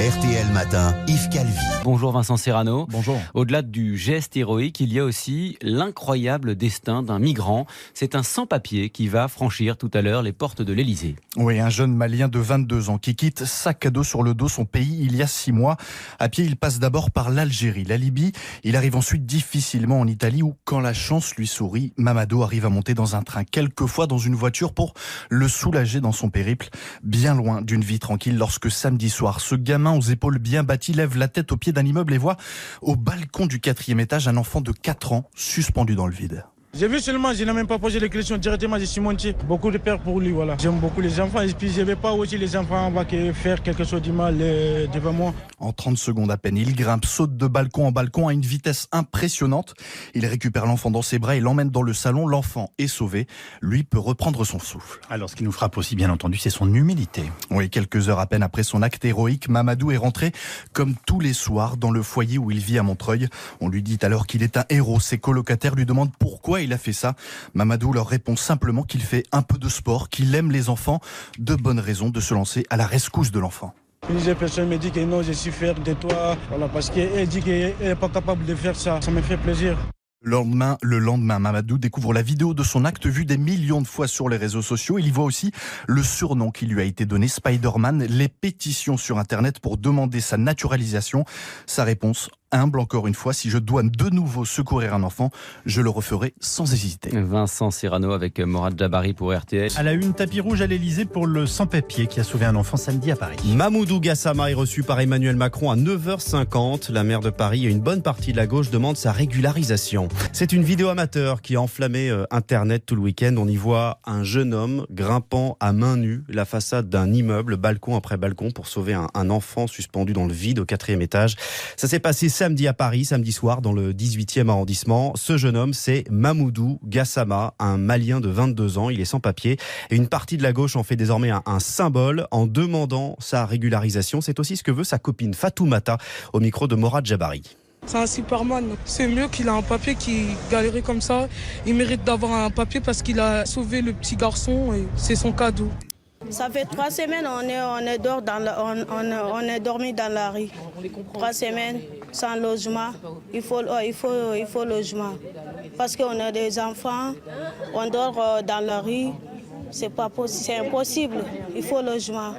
RTL Matin, Yves Calvi. Bonjour Vincent Serrano. Bonjour. Au-delà du geste héroïque, il y a aussi l'incroyable destin d'un migrant. C'est un sans-papier qui va franchir tout à l'heure les portes de l'Elysée. Oui, un jeune Malien de 22 ans qui quitte sac à dos sur le dos son pays il y a 6 mois. À pied, il passe d'abord par l'Algérie, la Libye. Il arrive ensuite difficilement en Italie où, quand la chance lui sourit, Mamadou arrive à monter dans un train, quelquefois dans une voiture pour le soulager dans son périple, bien loin d'une vie tranquille lorsque samedi soir, ce gamin aux épaules bien bâties lève la tête au pied d'un immeuble et voit au balcon du 4e étage un enfant de 4 ans suspendu dans le vide. J'ai vu seulement, je n'ai même pas posé les questions directement, je suis monté. Beaucoup de peur pour lui, voilà. J'aime beaucoup les enfants et puis je ne vais pas aussi les enfants faire quelque chose de mal devant moi. En 30 secondes à peine, il grimpe, saute de balcon en balcon à une vitesse impressionnante. Il récupère l'enfant dans ses bras et l'emmène dans le salon. L'enfant est sauvé. Lui peut reprendre son souffle. Alors ce qui nous frappe aussi, bien entendu, c'est son humilité. Oui, quelques heures à peine après son acte héroïque, Mamadou est rentré comme tous les soirs dans le foyer où il vit à Montreuil. On lui dit alors qu'il est un héros. Ses colocataires lui demandent pourquoi il a fait ça. Mamadou leur répond simplement qu'il fait un peu de sport, qu'il aime les enfants. De bonnes raisons de se lancer à la rescousse de l'enfant. Plusieurs personnes me disent que non, je suis fier de toi, voilà, parce qu'elle dit qu'elle n'est pas capable de faire ça. Ça me fait plaisir. Le lendemain, Mamadou découvre la vidéo de son acte vue des millions de fois sur les réseaux sociaux. Il y voit aussi le surnom qui lui a été donné, Spider-Man, les pétitions sur Internet pour demander sa naturalisation. Sa réponse, humble encore une fois, si je dois de nouveau secourir un enfant, je le referai sans hésiter. Vincent Serrano avec Morad Jabari pour RTL. À la une, tapis rouge à l'Elysée pour le sans-papier qui a sauvé un enfant samedi à Paris. Mamoudou Gassama est reçu par Emmanuel Macron à 9h50. La maire de Paris et une bonne partie de la gauche demandent sa régularisation. C'est une vidéo amateur qui a enflammé Internet tout le week-end. On y voit un jeune homme grimpant à main nue la façade d'un immeuble, balcon après balcon, pour sauver un enfant suspendu dans le vide au 4e étage. Ça s'est passé samedi à Paris, samedi soir, dans le 18e arrondissement. Ce jeune homme, c'est Mamoudou Gassama, un Malien de 22 ans. Il est sans papier. Et une partie de la gauche en fait désormais un symbole en demandant sa régularisation. C'est aussi ce que veut sa copine Fatoumata au micro de Morad Jabari. C'est un Superman. C'est mieux qu'il a un papier qui galérait comme ça. Il mérite d'avoir un papier parce qu'il a sauvé le petit garçon et c'est son cadeau. Ça fait 3 semaines on est dormi dans la rue. 3 semaines sans logement. Il faut logement. Parce qu'on a des enfants, on dort dans la rue. C'est pas possible, c'est impossible. Il faut logement.